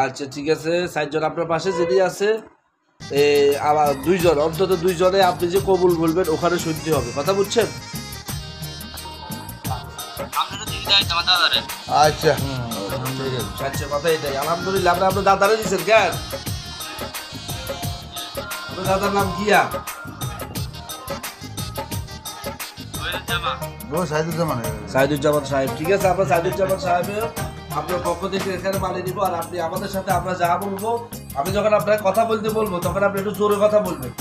আচ্ছা ঠিক আছে, 4 জন আপনার পাশে যদি আছে আবার 2 জন, অন্তত 2 জনে আপনি যে কবুল বলবেন ওখানে শুনতে হবে, কথা বুঝছেন? আচ্ছা আচ্ছা কথা এটাই, আলহামদুলিল্লাহ। আপনি আপনার দাদারে দিচ্ছেন কেন? আপনার দাদার নাম কিয়া? সাইদুজ্জামান সাহেব। ঠিক আছে, আপনার সাইদুজ্জামান সাহেবের আপনার পক্ষ থেকে এখানে মানিয়ে নিব। আর আপনি আমাদের সাথে আমরা যা বলবো, আমি যখন আপনার কথা বলতে বলবো তখন আপনি একটু জোরে কথা বলবেন,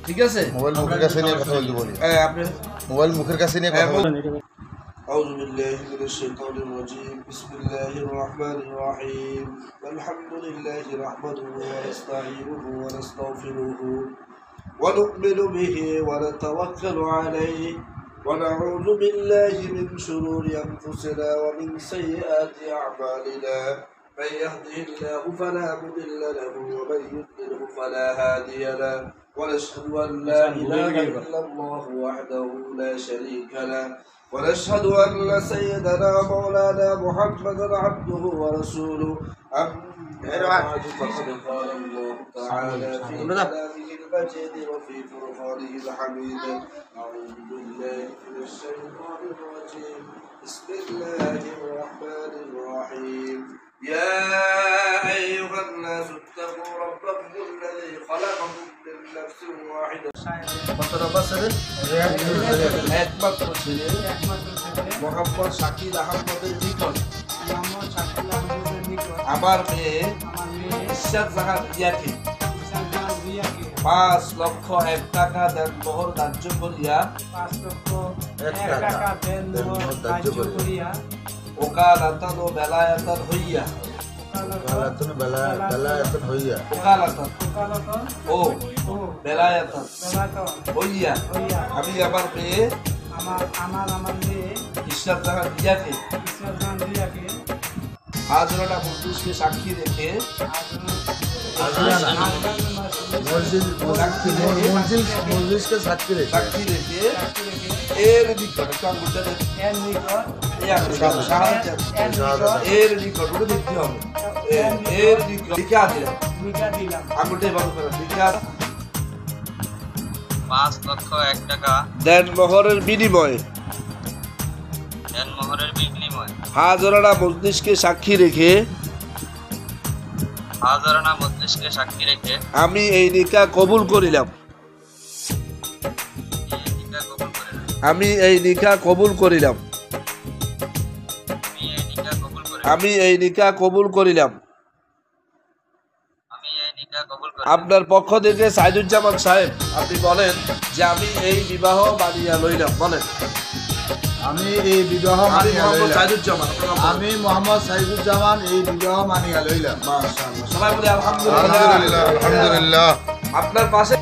ঠিক আছে? মোবাইল মুখের কাছে নিয়ে কথা বলতে বলি। হ্যাঁ, আপনি মোবাইল মুখের কাছে নিয়ে কথা বলতে। أعوذ بالله من الشيطان الرجيم بسم الله الرحمن الرحيم الحمد لله نحمده ونستعينه ونستغفره ونؤمن به ونتوكل عليه ونعوذ بالله من شرور أنفسنا ومن سيئات أعمالنا من يهده الله فلا مضل له ومن يضلله فلا هادي له ونشهد أن لا إله إلا الله وحده لا شريك له ونشهد أن سيدنا مولانا محمدا عبده ورسوله أما بعد فقد قال الله تعالى في كلامه المجيد وفي فرقانه الحميد أعوذ بالله من الشيطان الرجيم بسم الله الرحمن الرحيم يا أيها الناس اتقوا ربكم الذي خلقكم من نفس واحدة একমাত্র ছেলে মোহাম্মদ শাকিল আহমদের নিকট আমার মেয়ে ইশরাত জাহান রিয়াকে 5 লক্ষ 1 টাকা দেনমোহর ধার্য করিয়া ওকালাতান ও বেলায়াতান হইয়া ও বেলায়াতান হইয়া আমি আমার মেয়ে ইশরাত জাহান রিয়াকে হাজরানা মজলিসকে সাক্ষী রেখে সাক্ষী রেখে এর নিকট এর নিকট ওটা দেখতে হবে, এর নিকট লিখা দিলাম, আঙুলটাই বন্ধ করা, লিখা 5 লক্ষ 1 টাকা দেনমোহরের বিনিময়ে হাজরানা মজলিসকে সাক্ষী রেখে আমি এই নিকাহ কবুল করিলাম। আমি এই নিকাহ কবুল করিলাম। আমি এই নিকাহ কবুল করিলাম। আপনার পক্ষ থেকে সাইদুজ্জামান সাহেব আপনি বলেন যে আমি এই বিবাহ মানিয়া লইলাম। বলেন। আমি এই বিবাহ মানিয়া লইলাম। সাইদুজ্জামান। আমি মোহাম্মদ সাইদুজ্জামান এই বিবাহ মানিয়া লইলাম। মাশাআল্লাহ। সবাই বলে আলহামদুলিল্লাহ। আলহামদুলিল্লাহ। আপনার পাশে